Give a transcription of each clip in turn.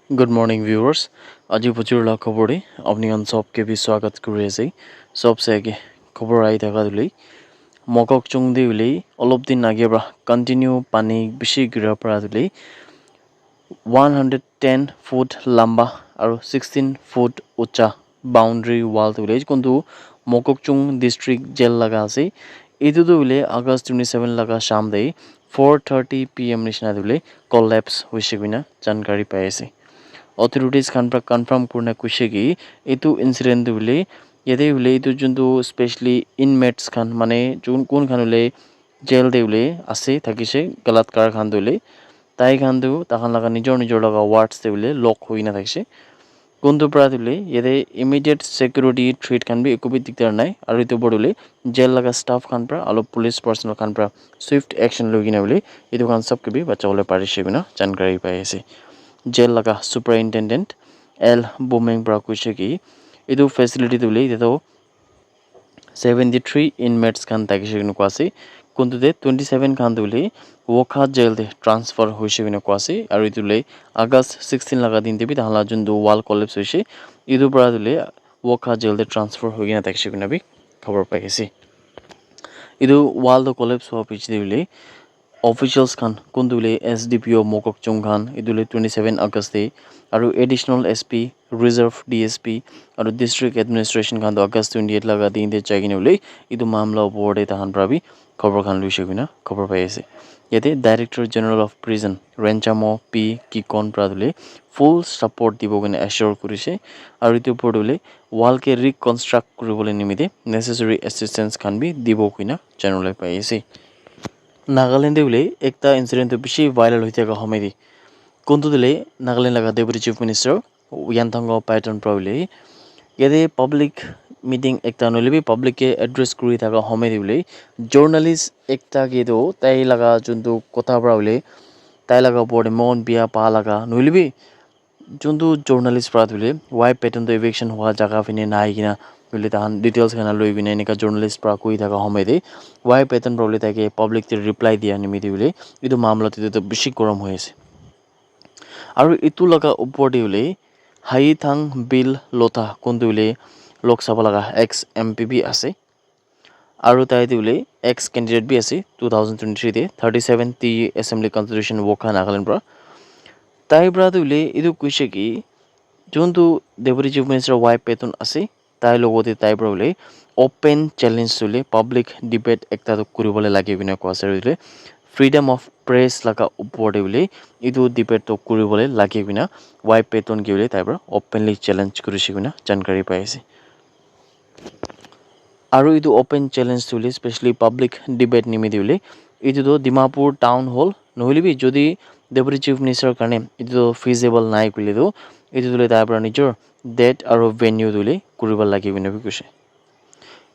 Good morning viewers. আজি পচুৰলা খবৰে আপনিগন সবকে भी स्वागत কৰি আছে सबसे आगे খবৰ আই থাকা দিলে মকক চুং দিলে অলপ দিন আগে পৰা কন্টিনিউ পানী বেছি গিৰা পৰা দিলে 110 ফুট লম্বা আৰু 16 ফুট উচ্চা বাউন্ডারি ওয়াল দিলে কোনটো মকক চুং ডিস্ট্রিক্ট জেল লাগা আছে এইটো দিলে আগষ্ট 27 লাগা শাম দে 4:30 PM নিচিনা দিলে কোলাপস হৈছে বিনা জানকাৰী পাই আছে authorities can confirm kurna kushegi etu incident dule yede hule etu juntu especially inmates khan mane jun kun khan hule jail de hule ase thakise galatkar khan dule tai khan du takhan laga nijor laga wards de hule lock hoina thakise kundu pra dule yede immediate security threat kan bi ekobi diktar nai aru etu bodule jail laga staff khan pra alo police personnel khan pra swift action logina hule etu khan sab ke bi bachawole parise bina jankari pai ase jail laga superintendent L Bomeng pra kuise ki edu facility dule edo 73 inmates khan takise nu kwase kuntu de 27 khan dule wokha jail de transfer hoise bina kwase aru idule august 16 laga din de bi hala jundu wall collapse hoise edu pra dule wokha jail de transfer hoigina takise bina bi khabar pai ase edu wall do collapse ho piche dule officials khan kundule SDPO Mokok Chung khan idule 27 August de aru additional SP reserve DSP aru district administration khan do August 28 laga din de chagine ule idu mamla board e tahan prabi khabar khan luise bina khabar pai ase yate director general of prison Renchamo P Kikon pradule full support dibo gane assure kurise aru itu podule wall ke reconstruct kuribole nimite necessary assistance khan bi dibo kuina generally pai ase Nagaland उले एकता incident बेसि viral होते का हमेदी कोंतु दिले नागालैंड लगा deputy chief minister Yanthungo Patton प्रॉब्ले यदि public meeting एकता नले भी पब्लिक के एड्रेस करी था का हमेदी उले जर्नलिस्ट एकता के दो ताई लगा जुंतु कोथा प्रॉब्ले ताई लगा बोर्ड मौन बिया पा लगा नले भी जुंतु जर्नलिस्ट प्रादुले वाई पैटर्न तो इवेक्शन हुआ जगह फिने नाई किना बुले तान डिटेल्स खाना लोई बिना इनका जर्नलिस्ट प्रा कोई था का हमें दे वाई पैटर्न प्रॉब्लम था कि पब्लिक ते रिप्लाई दिया निमिति बुले इतो मामला ते तो बेसि गरम होय আছে আৰু ইটো লগা উপৰতে উলে হাই থাং বিল লতা কোনটো উলে লোকসভা লগা এক্স এমপিবি আছে আৰু তাই দিলে এক্স ক্যান্ডিডেট বি আছে 2023 তে 37 টি অ্যাসেম্বলি কনস্টিটিউশন ওখা নাগালেণ্ড পৰা তাই পৰা দিলে ইটো কৈছে কি যোনটো deputy chief minister Y Patton আছে তাই লগতে তাই প্ৰবলে ওপেন চ্যালেঞ্জ চলে পাব্লিক ডিবেট একটা কৰিবলে লাগে বিনা কোৱাছে फ्रीडम ऑफ प्रेस लगा उपरे बोले इदु डिबेट तो কৰিবলে লাগে বিনা वाई पेटन के बोले ताइबर ओपनली चैलेंज কৰিছে বিনা जानकारी पाइছে আৰু ইদু ओपन चैलेंज চলে স্পেশালি পাব্লিক ডিবেট নিমিদি बोले ইদু তো ডিমাপুৰ টাউন হল নহলিবি যদি ডেপুটি চিফ মিনিষ্টাৰ কাৰণে ইদু ফিজিবল নাই কলিদু ইদু দিলে তাইবৰ নিজৰ ডেট আৰু ভেন্যু দিলে কৰিব লাগে বিনা বি কৈছে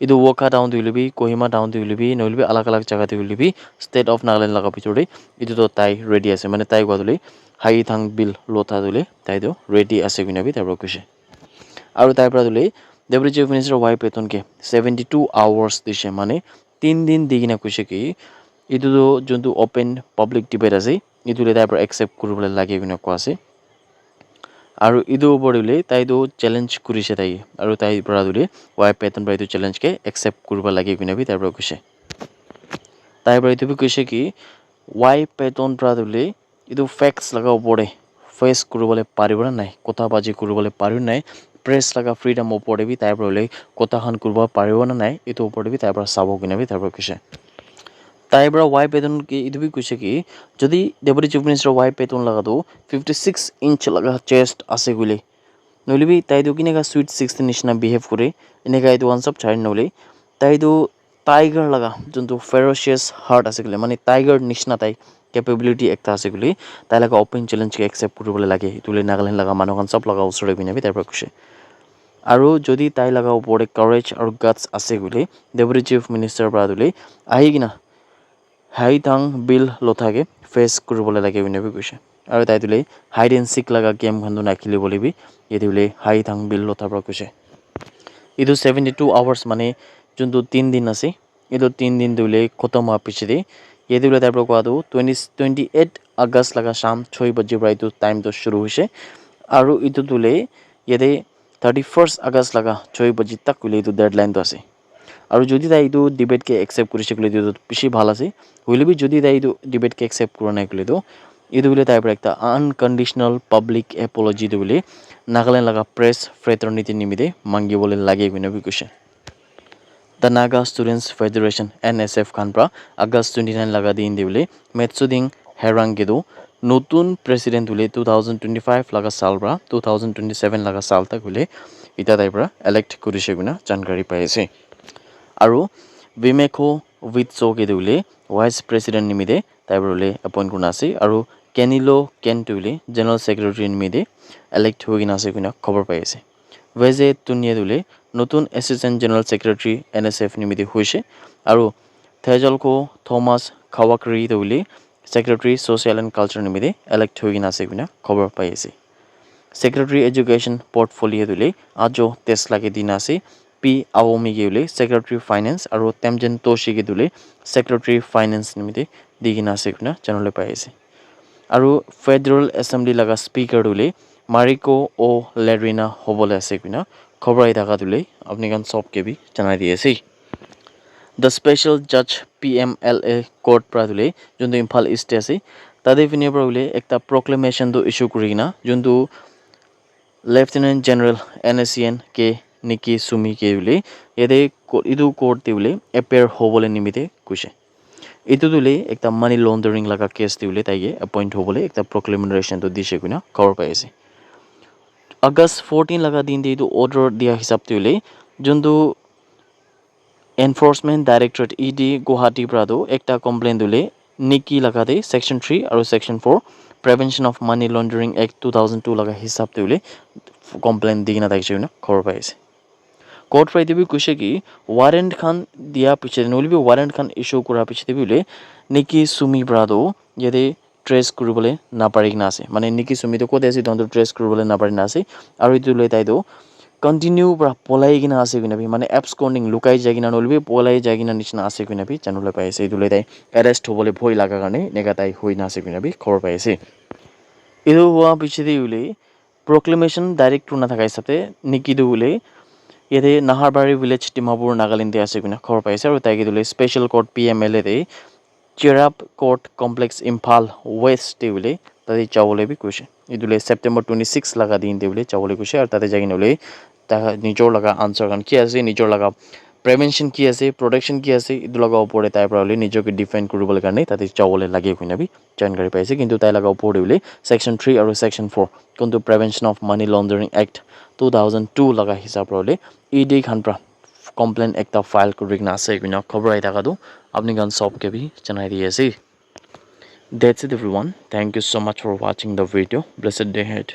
इदु वोका टाउन दिलबी कोहिमा टाउन दिलबी नलबी अलग-अलग जगह दिलबी स्टेट ऑफ नागालैंड लगा पिछोड़े इदु तो ताई रेडी আছে মানে তাই গদলে হাই থাং বিল লতা দিলে তাই তো রেডি আছে বিনাবি তারপর কইছে আৰু তাই পৰা দিলে deputy chief minister Y Patton কে 72 আওয়ার্স দিছে মানে 3 দিন দিগিনা কইছে কি ইদু তো জন্তু ওপেন পাব্লিক ডিবেট আছে ইদুলে তাই পৰা একসেপ্ট কৰিবলৈ লাগে বিনা কোৱাছে আৰু ইদু উপৰিলে তাইটো চ্যালেঞ্জ কৰিছে তাই আৰু তাই পৰা দিলে वाई পেটন পৰা ইটো চ্যালেঞ্জ কে একসেপ্ট কৰিব লাগে বিনাবি তাই পৰা কৈছে তাই পৰা ইটো কৈছে কি वाई পেটন পৰা দিলে ইটো ফ্যাক্টস লগা উপৰে ফেস কৰিবলৈ পাৰিব নাই কথা বাজি কৰিবলৈ পাৰিব নাই প্ৰেছ লগা ফ্ৰীডম উপৰে বি তাই পৰা কথাখন কৰিব পাৰিব নাই ইটো উপৰে বি তাই পৰা চাব বিনাবি তাই পৰা কৈছে তাই পৰা वाई পেটন কি ইটো বি কৈছে কি যদি deputy chief minister Y Patton লগা তো 56 ইঞ্চ লগা চেষ্ট আছে গুলি নলিবি তাই তো কিনেকা সুইট 16 নিচিনা বিহেভ কৰে এনেকা ইটো ওয়ান সব ছাইড নলে তাই তো টাইগার লগা যোনটো ফেরোশিয়াস হার্ট আছে গুলি মানে টাইগার নিচিনা তাই ক্যাপাবিলিটি একটা আছে গুলি তাই লগা ওপেন চ্যালেঞ্জ কে একসেপ্ট কৰিবলৈ লাগে ইতুলে নাগালেণ্ড লগা মানুহখন সব লগা উছৰে বিনাবি তাই পৰা কৈছে আৰু যদি তাই লগা উপৰে কাৰেজ আৰু গাটস আছে গুলি ডেপুটি চিফ মিনিষ্টাৰ পৰা দিলে আহি কিনা হাই থাং বিল লথাকে ফেস কৰিবলৈ লাগে বিনাবি কৈছে আৰু তাই দিলে হাইড এন্ড সিক লগা গেম খান না খেলিবলৈ বি এদি দিলে হাই থাং বিল লথাৰ পৰা কৈছে ইদু 72 আওয়ার্স মানে যোনটো 3 দিন আছে ইদু 3 দিন দিলে খতম হোৱাৰ পিছতে এদি দিলে তাই পৰা কোৱাটো 28 আগষ্ট লগা শাম 6 বজে পৰা ইটো টাইম তো শুৰু হৈছে আৰু ইটো তুলে ইয়াতে 31 আগষ্ট লগা 6 বাজি তাক কইলে ইটো ডেডলাইন তো আছে আৰু যদি তাই ইটো ডিবেট কে একসেপ্ট কৰিছে কইলে ইটো বেছি ভাল আছে হইলে বি যদি তাই ইটো ডিবেট কে একসেপ্ট কৰা নাই কইলে তো ইটো বলে তাই পৰা একটা আনকন্ডিশনাল পাব্লিক এপোলজি তো বলে নাগালেণ্ড লগা প্ৰেছ ফ্ৰেটাৰনিটি নিমিতে মাঙ্গিবলৈ লাগে কইনা বি কৈছে The Naga Students Federation NSF Khanpra August 29 laga din dibule Metsuding Herangido নতুন প্রেসিডেন্ট হলে 2025 লাগা সাল পৰা 2027 লাগা সাল তক হলে ইটা তাই পৰা ইলেক্ট কৰিছে গুনা জানকাৰী পাইছে আৰু বিমেখো উইটসোকে দিলে ভাইস প্ৰেসিডেন্ট নিমিতে তাই বলে এপয়েন্ট কৰা আছে আৰু কেনিলো কেন্টুলে জেনাৰেল সেক্ৰেটাৰি নিমিতে ইলেক্ট হৈ কিনা আছে গুনা খবৰ পাইছে ওয়েজে তুনিয়ে দিলে নতুন এসিস্ট্যান্ট জেনাৰেল সেক্ৰেটাৰি NSF নিমিতে হইছে আৰু থেজলকো থমাস খাওয়াকৰি দিলে Secretary Social and Culture নিমিতে elect হৈ কিনা আছে কিনা খবৰ পাই আছে Secretary Education Portfolio দিলে আজো টেস্ট লাগে দিন আছে পি আওমি গিলে Secretary Finance আৰু তেমজেন তোশি গিলে Secretary Finance নিমিতে দি কিনা আছে কিনা জানলে পাই আছে আৰু Federal Assembly লগা স্পিকাৰ দিলে মাৰিকো ও লেৰিনা হবলে আছে কিনা খবৰ আই থাকা দিলে আপনি গান সব কে বি জানাই দিয়েছে The Special Judge PMLA Court Pradule jundu Imphal East ase tade fine pradule ekta proclamation do issue kurina jundu Lieutenant General NSCN ke Nikki Sumi ke ule yede idu court te ule appear hobole nimite kuise itu dule ekta money laundering laga case te ule taige appoint hobole ekta proclamation do dise kuna cover paise August 14 laga din de idu order dia hisab te ule jundu Enforcement Directorate ED Guwahati Prado ekta complaint dule Nikki lagade Section 3 aru Section 4 Prevention of Money Laundering Act 2002 laga hisab dule complaint digina daikche na khobor paise court pai debi kuise ki warrant khan dia piche noli bi warrant khan issue kora piche debi ule Nikki Sumi Prado yede trace kuribole na pari na ase mane Nikki Sumi to kode ase donto trace kuribole na pari na ase aru itu le tai do continue pra polai gina ase gina bi mane absconding lukai jagina nolbi polai jagina nichna ase gina bi janule paise idule tai arrest hobole bhoi laga karone nega tai hoina ase gina bi khobor paise idu hua pichedi ule proclamation direct tuna thakai sate Nikki dule yede Naharbari village Dimapur Nagaland ase gina khobor paise aru tai dule special court PMLA de Chirap court complex Imphal west dule tadi chawole bi kuise idule September 26 laga din dule chawole kuise aru tade jagina ule ta nijor laga answer kan ki ase nijor laga prevention ki ase protection ki ase idu laga opore tai probably nijoke defend kuribole karone tate chawole lage kuina bi jankari paise kintu tai laga opore ule section 3 aru section 4 kuntu Prevention of Money Laundering Act 2002 laga hisab probably ED khan pra complaint ekta file kurigna ase kuina khobor ai taka du apni gan sob ke bi janai di ase That's it everyone. Thank you so much for watching the video. Blessed day ahead.